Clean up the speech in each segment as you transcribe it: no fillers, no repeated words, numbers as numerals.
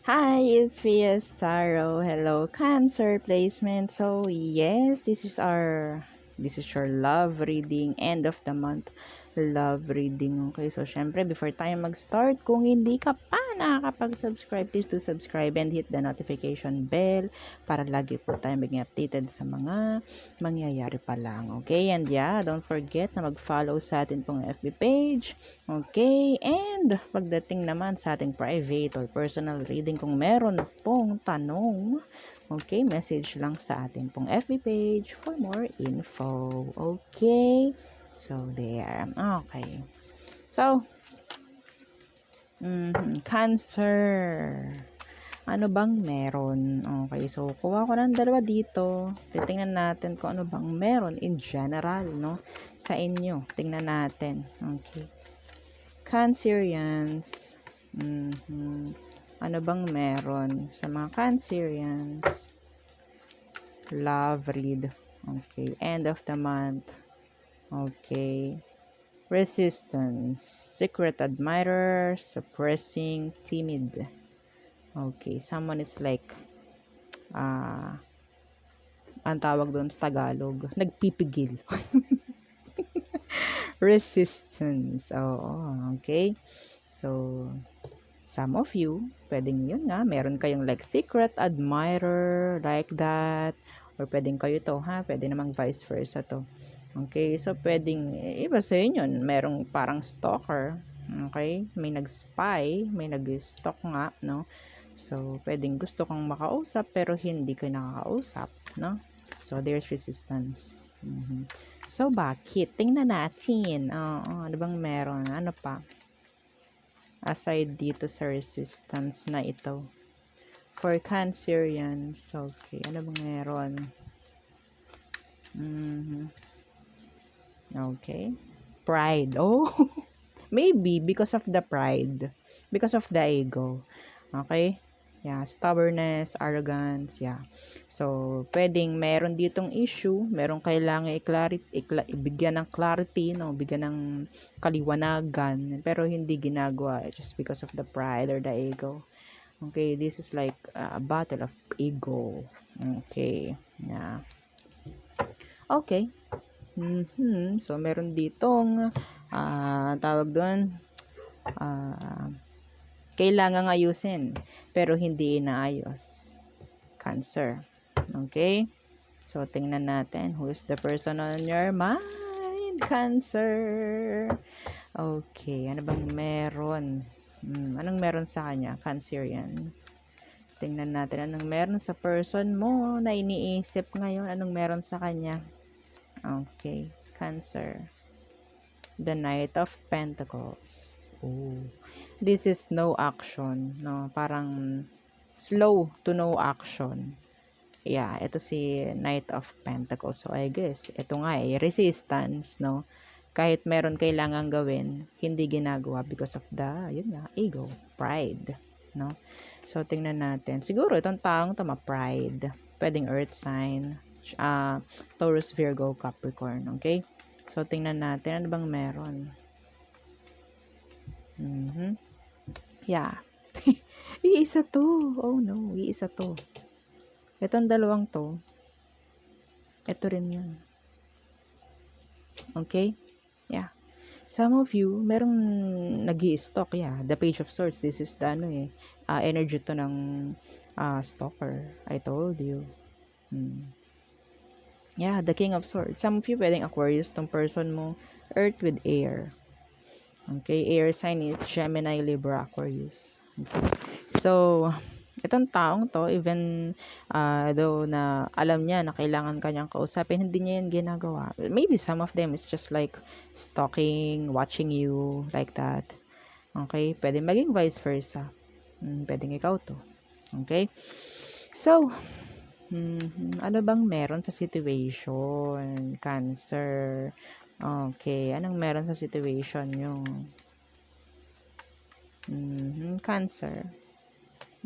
Hi, it's Ria Staro. Hello, Cancer placement. So, yes, this is your love reading, end of the month love reading. Okay, so syempre, before tayo mag-start, kung hindi ka pa nakakapag-subscribe, please do subscribe and hit the notification bell para lagi po tayo maging updated sa mga mangyayari pa lang. Okay, and yeah, don't forget na mag-follow sa atin pong FB page. Okay, and pagdating naman sa ating private or personal reading, kung meron pong tanong, okay, message lang sa ating pong FB page for more info. Okay, so there. Okay. So, Cancer. Ano bang meron? Okay, so kuha ko ng dalawa dito. Titingnan natin kung ano bang meron in general, no? Sa inyo. Tingnan natin. Okay. Cancerians. Ano bang meron sa mga Cancerians? Love read. Okay. End of the month. Okay. Resistance. Secret admirer. Suppressing. Timid. Okay. Someone is like, ang tawag doon sa Tagalog, nagpipigil. Resistance. Oo. Okay. So, some of you, pwedeng yun nga, meron kayong like secret admirer, like that, or pwedeng kayo to, ha? Pwede namang vice versa to. Okay, so pwedeng, iba sa yun, merong parang stalker, okay? May nag-spy, may nag-stalk nga, no? So, pwedeng gusto kang makausap, pero hindi ka nakakausap, no? So, there's resistance. So, bakit? Tingnan natin. Ano bang meron? Ano pa? Aside dito sa resistance na ito. For Cancerians, okay, ano bang meron? Okay. Pride. Oh, maybe because of the pride. Because of the ego. Okay? Yeah, stubbornness, arrogance, yeah. So, pwedeng meron ditong issue, merong kailangan ibigyan ng clarity, no? Bigyan ng kaliwanagan, pero hindi ginagawa just because of the pride or the ego. Okay, this is like a battle of ego. Okay, yeah. Okay. So, meron ditong tawag doon, kailangang ayusin, pero hindi inaayos. Cancer. Okay? So, tingnan natin who is the person on your mind. Cancer. Okay. Ano bang meron? Anong meron sa kanya? Cancerians. Tingnan natin anong meron sa person mo na iniisip ngayon. Anong meron sa kanya? Okay. Cancer. The Knight of Pentacles. Oh. This is no action, no? Parang slow to no action. Yeah, ito si Knight of Pentacles. So, I guess, ito nga resistance, no? Kahit meron kailangan gawin, hindi ginagawa because of the, yun nga, ego, pride, no? So, tingnan natin. Siguro, itong taong ito, pride. Pwedeng earth sign, Taurus, Virgo, Capricorn, okay? So, tingnan natin, ano bang meron? Yeah. Iisa to. Oh no, iisa to. Itong dalawang to, ito rin yun. Okay? Yeah. Some of you, merong nag-i-stalk, yeah. The Page of Swords, this is the, energy to ng stalker. I told you. Yeah, the King of Swords. Some of you, pwedeng Aquarius tong person mo. Earth with air. Okay, air sign is Gemini, Libra, Aquarius. Okay. So, itong taong to, even though na alam niya na kailangan kanyang kausapin, hindi niya yan ginagawa. Maybe some of them is just like stalking, watching you, like that. Okay? Pwede maging vice versa. Pwedeng ikaw to. Okay? So, ano bang meron sa situation? Cancer. Okay. Anong meron sa situation nyo? Cancer.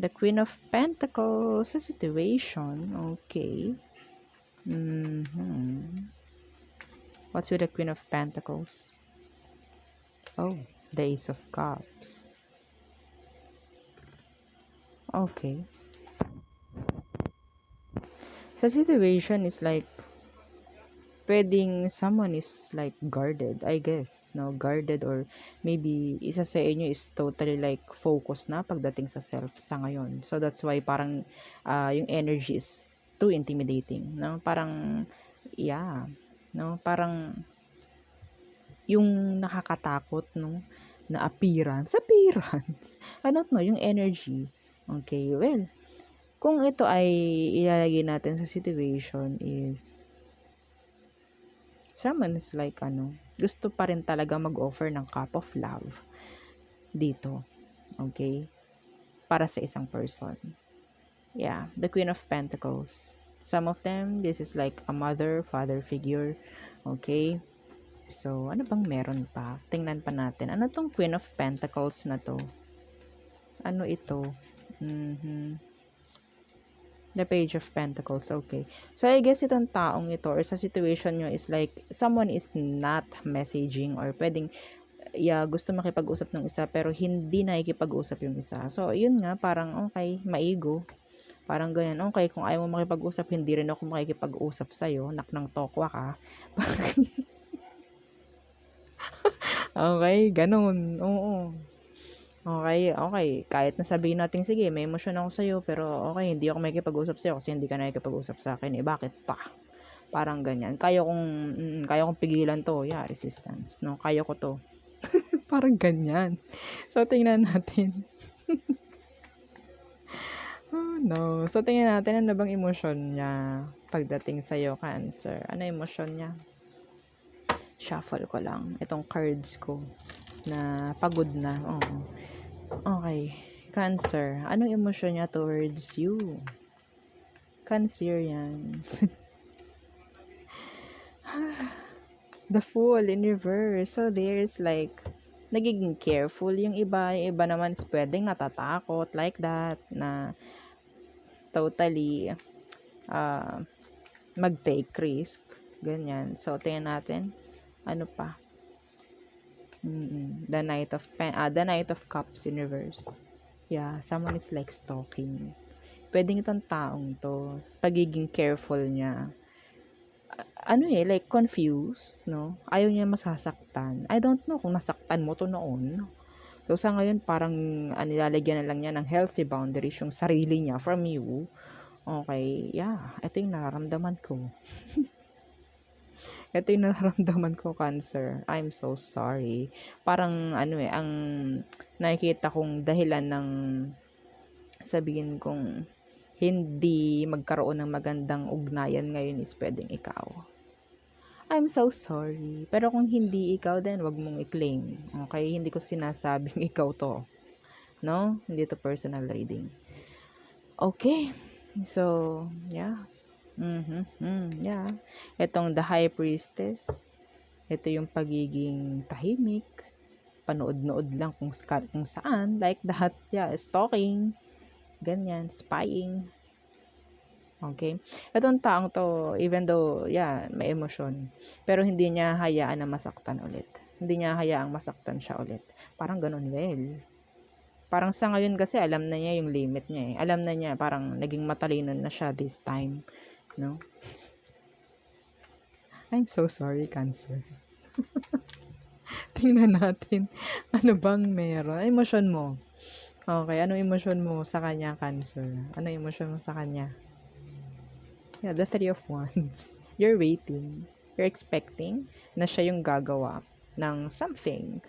The Queen of Pentacles sa situation. Okay. What's with the Queen of Pentacles? Oh, the Ace of Cups. Okay. Sa situation is like, pwedeng someone is like guarded, I guess, no? Guarded, or maybe isa sa inyo is totally like focus na pagdating sa self sa ngayon. So that's why parang yung energy is too intimidating, no? Parang, yeah, no? Parang yung nakakatakot, no? Na appearance. I don't know, yung energy. Okay, well, kung ito ay ilalagay natin sa situation is, someone is like, gusto pa rin talaga mag-offer ng cup of love dito. Okay? Para sa isang person. Yeah, the Queen of Pentacles. Some of them, this is like a mother, father figure. Okay? So, ano bang meron pa? Tingnan pa natin. Ano tong Queen of Pentacles na to? Ano ito? The Page of Pentacles, okay. So, I guess itong taong ito or sa situation nyo is like, someone is not messaging or pwedeng, gusto makipag-usap ng isa pero hindi nakikipag-usap yung isa. So, yun nga, parang okay, maigo. Parang ganyan, okay, kung ayaw mo makipag-usap, hindi rin ako makikipag-usap sa'yo, nak ng tokwa ka. Okay, ganun, oo. Okay, okay. Kahit na sabihin natin, sige, may emosyon ako sa'yo, pero okay, hindi ako makikipag-usap sa'yo kasi hindi ka nakikipag-usap sa akin. Eh, bakit pa? Parang ganyan. Kaya kong pigilan to. Yeah, resistance. No, kaya ko to. Parang ganyan. So, tingnan natin. Oh, no. So, tingnan natin ano bang emosyon niya pagdating sa'yo, Cancer. Ano emosyon niya? Shuffle ko lang. Itong cards ko na pagod na. Oh. Okay. Cancer. Anong emosyon niya towards you? Cancerians. The Fool in reverse. So, there's like, nagiging careful yung iba. Yung iba naman is pwedeng natatakot like that. Na totally mag-take risk. Ganyan. So, tingnan natin. Ano pa? The Knight of Cups in reverse. Yeah, someone is like stalking. Pwedeng itong taong to, pagiging careful niya, like confused, no? Ayaw niya masasaktan. I don't know kung nasaktan mo to noon. So, sa ngayon, parang nilalagyan na lang niya ng healthy boundaries yung sarili niya from you. Okay, yeah. Ito yung nararamdaman ko. Ito yung nararamdaman ko, Cancer. I'm so sorry. Parang, ang nakikita kong dahilan ng sabihin kong hindi magkaroon ng magandang ugnayan ngayon is pwedeng ikaw. I'm so sorry. Pero kung hindi ikaw, then wag mong i-claim. Okay? Hindi ko sinasabing ikaw to. No? Hindi to personal reading. Okay. So, yeah. Yeah. Itong The High Priestess. Ito yung pagiging tahimik. Panood-nood lang kung saan. Like that. Yeah. Stalking. Ganyan. Spying. Okay? Itong taong to, even though, yeah, may emosyon, pero hindi niya hayaan na masaktan ulit. Hindi niya hayaang masaktan siya ulit. Parang ganun, well. Parang sa ngayon kasi, alam na niya yung limit niya eh. Alam na niya, parang naging matalino na siya this time. No? I'm so sorry, Cancer. Tingnan natin, ano bang meron? Emosyon mo. Okay, ano emosyon mo sa kanya, Cancer? Ano emosyon mo sa kanya? Yeah, the Three of Wands. You're waiting. You're expecting na siya yung gagawa ng something.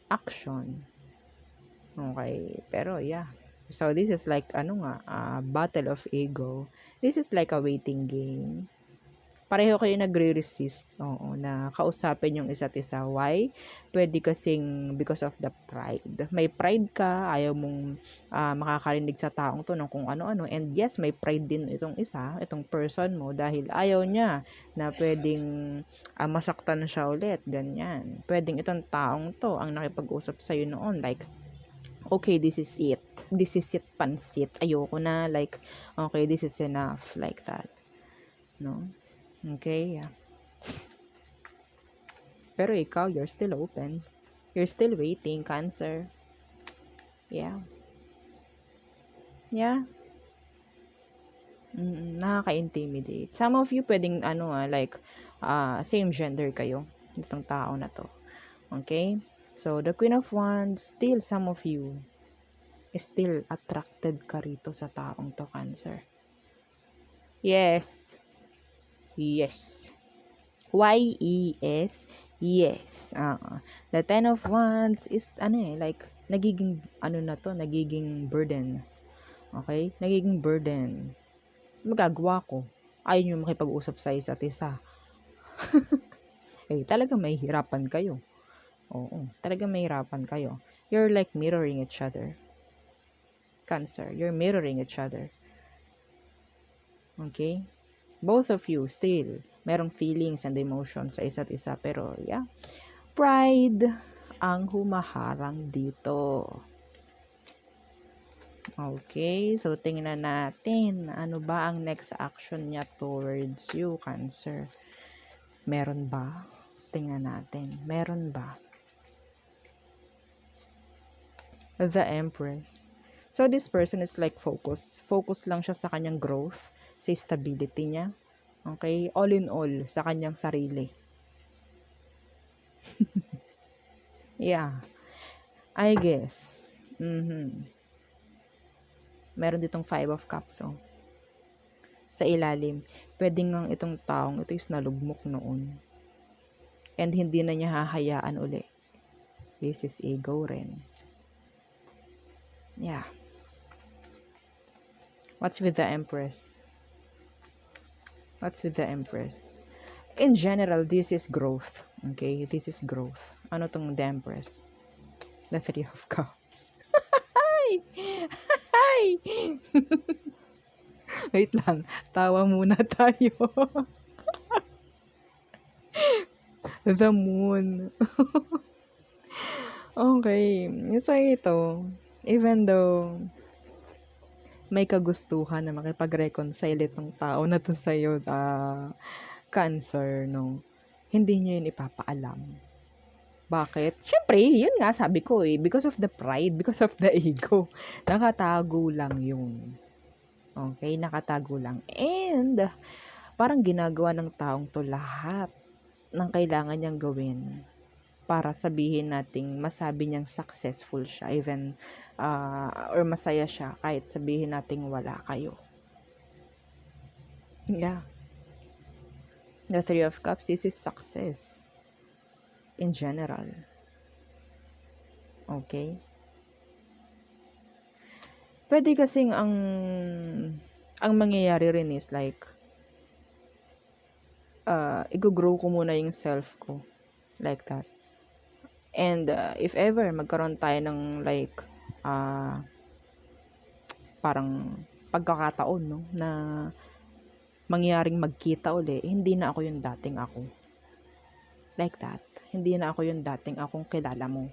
Action. Okay. Pero, yeah. So, this is like, battle of ego. This is like a waiting game. Pareho kayo nagre-resist, na kausapin yung isa't isa. Why? Pwede kasing because of the pride. May pride ka, ayaw mong makakarinig sa taong to ng kung ano-ano. And yes, may pride din itong person mo dahil ayaw niya na pwedeng masaktan siya ulit, ganyan. Pwedeng itong taong to ang nakipag-usap sa'yo noon, like, okay, this is it. This is it, pansit. Ayoko na, like, okay, this is enough, like that. No? Okay, yeah. Pero ikaw, you're still open. You're still waiting, Cancer. Yeah. Yeah. Nakaka-intimidate. Some of you pwedeng like same gender kayo nitong tao na to. Okay? So the Queen of Wands, still some of you is still attracted ka rito sa taong to, Cancer. Yes. Yes. Y-E-S. Yes. The Ten of Wands is like nagiging nagiging burden. Okay? Nagiging burden. Magagawa ko. Ayaw nyo makipag-usap sa isa't isa. Talagang mahihirapan kayo. Oo, talagang mahihirapan kayo. You're like mirroring each other. Cancer, you're mirroring each other. Okay? Both of you still merong feelings and emotions sa isa't isa, pero yeah, pride ang humaharang dito. Okay, so tingnan natin ano ba ang next action niya towards you, Cancer. Meron ba? Tingnan natin. Meron ba? The Empress. So this person is like focus. Focus lang siya sa kanyang growth, sa stability niya. Okay? All in all, sa kanyang sarili. Yeah. I guess. Meron ditong 5 of Cups, oh. Sa ilalim. Pwede ngang itong taong ito is nalugmok noon. And hindi na niya hahayaan uli. This is ego rin. Yeah. What's with the Empress? What's with the Empress? In general, this is growth. Okay? This is growth. Ano tong the Empress? The 3 of Cups. Hi! Hi! Wait lang. Tawa muna tayo. The Moon. Okay. So, ito. Even though may kagustuhan na makipag-reconcile itong tao na to sa'yo, Cancer, no? Hindi nyo yun ipapaalam. Bakit? Siyempre, yun nga sabi ko because of the pride, because of the ego. Nakatago lang yun. Okay? Nakatago lang. And, parang ginagawa ng taong to lahat ng kailangan niyang gawin para sabihin nating masabi niyang successful siya, even, or masaya siya, kahit sabihin nating wala kayo. Yeah. The 3 of Cups, this is success. In general. Okay? Pwede kasing ang mangyayari rin is like, i-grow ko muna yung self ko. Like that. And, if ever, magkaroon tayo ng like, parang pagkakataon, no, na mangyaring magkita uli, hindi na ako yung dating ako. Like that. Hindi na ako yung dating akong kilala mo.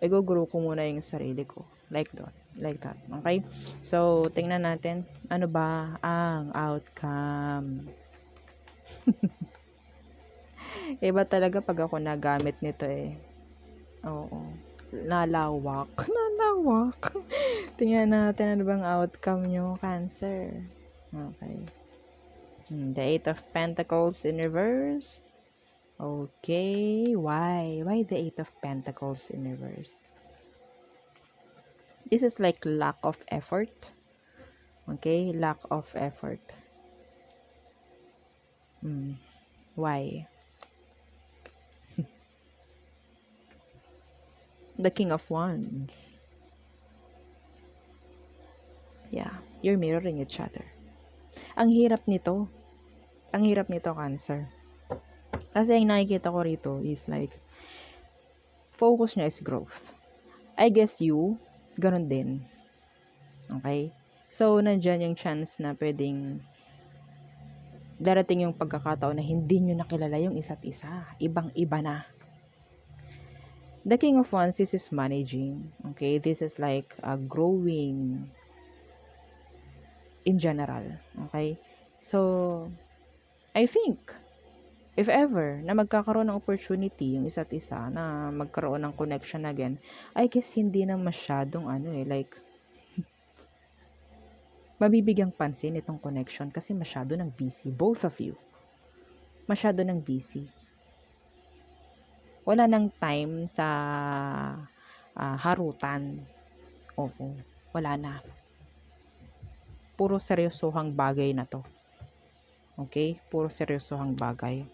I-grow ko muna yung sarili ko. Like that. Okay? So, tingnan natin, ano ba ang outcome? Iba talaga pag ako nagamit nito Oo. Nalawak. Tingnan natin ano bang outcome nyo, Cancer. Okay. The 8 of Pentacles in reverse. Okay. Why? Why the 8 of Pentacles in reverse? This is like lack of effort. Okay? Lack of effort. Why? The King of Wands. Yeah. You're mirroring each other. Ang hirap nito, Cancer. Kasi ang nakikita ko rito is like, focus niya is growth. I guess you, ganun din. Okay? So, nandyan yung chance na pwedeng darating yung pagkakataon na hindi nyo nakilala yung isa't isa. Ibang-iba na. The King of Wands, this is managing. Okay? This is like growing in general. Okay? So, I think, if ever, na magkakaroon ng opportunity yung isa't isa, na magkaroon ng connection again, I guess hindi na masyadong like, mabibigyang pansin itong connection kasi masyado ng busy. Both of you. Masyado ng busy. Wala nang time sa harutan. Oo, wala na. Puro seryosohang bagay na to. Okay? Puro seryosohang bagay.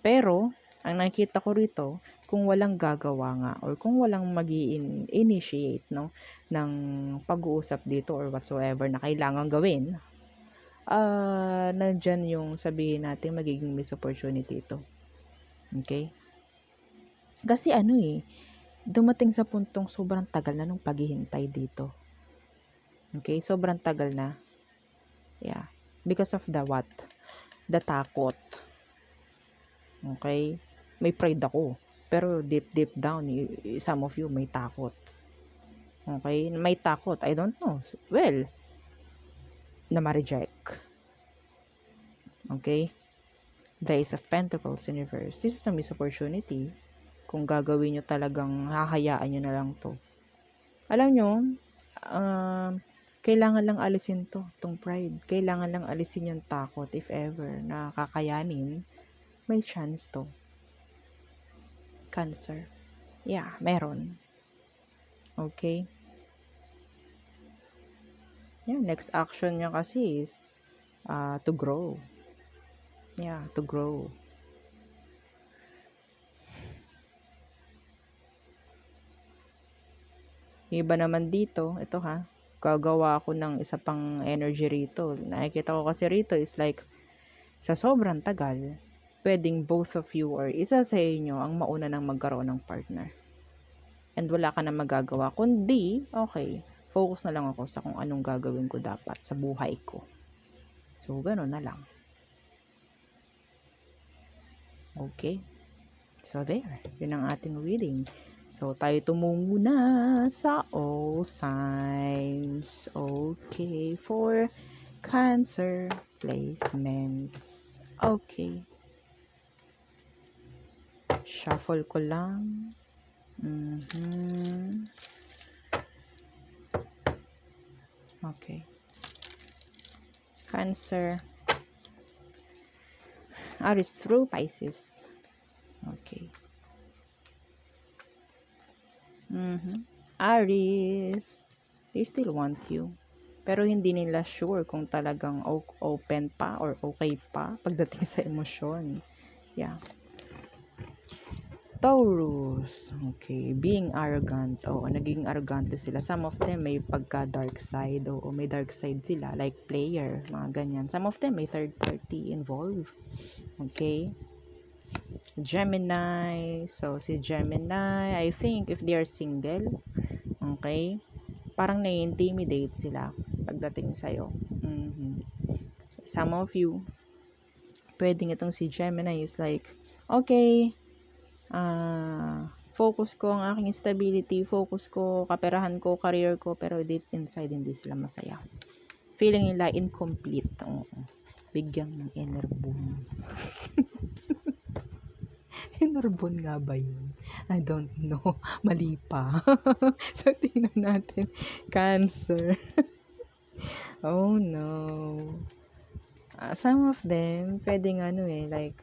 Pero, ang nakikita ko rito, kung walang gagawa nga or kung walang mag-initiate no, ng pag-uusap dito or whatsoever na kailangan gawin, nandyan yung sabihin natin magiging miss opportunity ito. Okay? Kasi dumating sa puntong sobrang tagal na nung paghihintay dito. Okay? Sobrang tagal na. Yeah. Because of the what? The takot. Okay? May pride ako. Pero deep down, some of you may takot. Okay? May takot. I don't know. Well, na ma-reject. Okay? The Ace of Pentacles in reverse. This is a miss opportunity. Kung gagawin nyo talagang hahayaan nyo na lang to. Alam nyo, kailangan lang alisin tong pride. Kailangan lang alisin yung takot if ever na kakayanin, may chance to. Cancer. Yeah, meron. Okay? Yeah, next action niya kasi is to grow. Yeah, to grow. Iba naman dito, ito gagawa ako ng isa pang energy rito. Nakikita ko kasi rito is like, sa sobrang tagal, pwedeng both of you or isa sa inyo ang mauna nang magkaroon ng partner. And wala ka na magagawa. Kundi, okay, focus na lang ako sa kung anong gagawin ko dapat sa buhay ko. So, gano'n na lang. Okay. So, there. Yun ang ating reading. So, tayo tumungo na sa all signs. Okay. For Cancer placements. Okay. Shuffle ko lang. Okay. Cancer. Aries through Pisces. Okay. Aries. They still want you. Pero hindi nila sure kung talagang open pa or okay pa pagdating sa emosyon. Yeah. Taurus. Okay. Being arrogant. Naging arrogante sila. Some of them may pagka-dark side. May dark side sila. Like player. Mga ganyan. Some of them may third party involved. Okay. Gemini. So, si Gemini, I think if they are single, okay, parang nai-intimidate sila pagdating sa'yo. Some of you, pwedeng itong si Gemini is like, okay, focus ko ang aking stability, focus ko, kaperahan ko, career ko, pero deep inside, hindi sila masaya. Feeling nila incomplete. Bigyan ng inner boom. Inner boom nga ba yun? I don't know. Mali pa. So, tingnan natin. Cancer. Oh, no. Some of them, pwedeng like,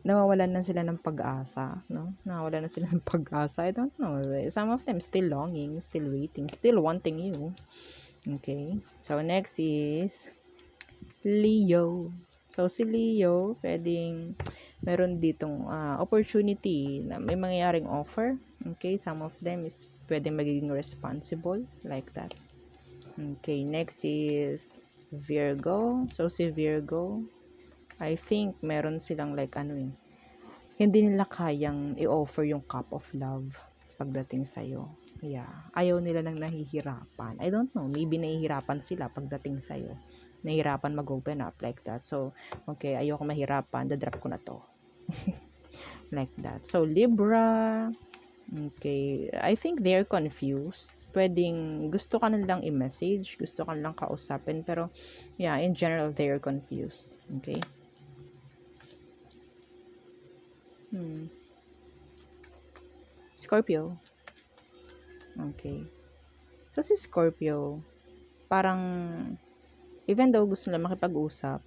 nawawalan na sila ng pag-asa, no? Nawawalan na sila ng pag-asa. I don't know. Some of them still longing, still waiting, still wanting you. Okay. So, next is Leo. So, si Leo, pwedeng meron ditong opportunity na may mangyayaring offer. Okay. Some of them is pwedeng magiging responsible like that. Okay. Next is Virgo. So, si Virgo, I think meron silang like hindi nila kayang i-offer yung cup of love pagdating sa'yo. Yeah. Ayaw nila nang nahihirapan. I don't know. Maybe nahihirapan sila pagdating sa'yo. Nahihirapan mag-open up like that. So, okay, ayoko mahirapan. Dadrop ko na to. Like that. So, Libra. Okay. I think they're confused. Pwedeng gusto ka nilang i-message. Gusto ka nilang kausapin. Pero, yeah, in general, they're confused. Okay. Scorpio. Okay. So, si Scorpio, parang, even though gusto nila makipag-usap,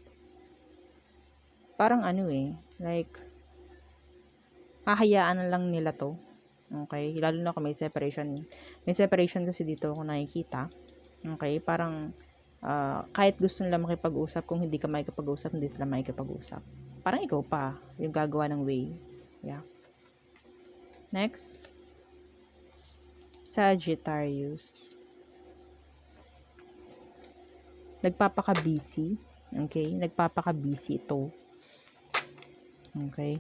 parang ano like, hahayaan na lang nila to. Okay? Lalo na kung may separation. May separation kasi dito ako nakikita. Okay? Parang, kahit gusto nila makipag-usap, kung hindi ka makikipag-usap, hindi sila makikipag-usap. Parang ikaw pa, yung gagawa ng way. Yeah. Next. Sagittarius. Nagpapaka-busy. Okay? Nagpapaka-busy ito. Okay?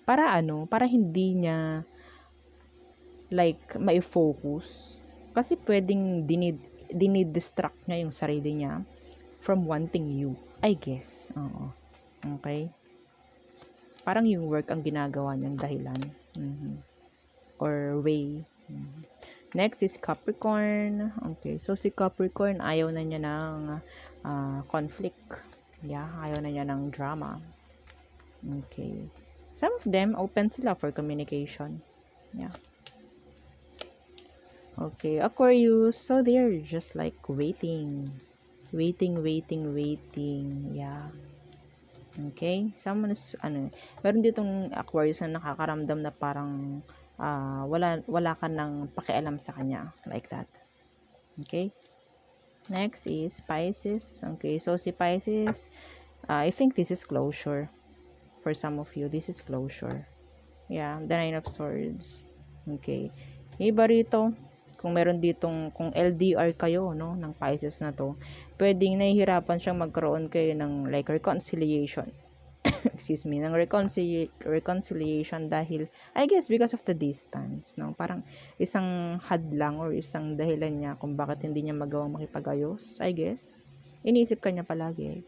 Para ano? Para hindi niya like, mai-focus. Kasi pwedeng dinid-distract niya yung sarili niya from wanting you. I guess. Oo. Okay? Parang yung work ang ginagawa niyang dahilan. Or way. Next is Capricorn. Okay. So, si Capricorn, ayaw na niya ng conflict. Yeah. Ayaw na niya ng drama. Okay. Some of them, open sila for communication. Yeah. Okay, Aquarius, so they're just like waiting. Yeah. Okay, someone is, meron ditong Aquarius na nakakaramdam na parang, wala ka nang pakialam sa kanya, like that. Okay, next is Pisces. Okay, so si Pisces, I think this is closure. For some of you, this is closure. Yeah, the Nine of Swords. Okay, iba rito, kung meron ditong, kung LDR kayo, no, ng Pisces na to, pwedeng nahihirapan siyang magkaroon kayo ng like reconciliation. Excuse me, ng reconciliation dahil, I guess, because of the distance, no? Parang isang hadlang or isang dahilan niya kung bakit hindi niya magawang makipag-ayos, I guess. Iniisip ka niya palagi.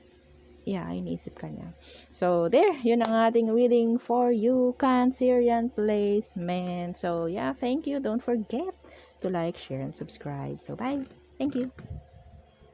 Yeah, iniisip ka niya. So, there, yun ang ating reading for you, Cancerian placement. So, yeah, thank you. Don't forget to like, share, and subscribe. So, bye. Thank you.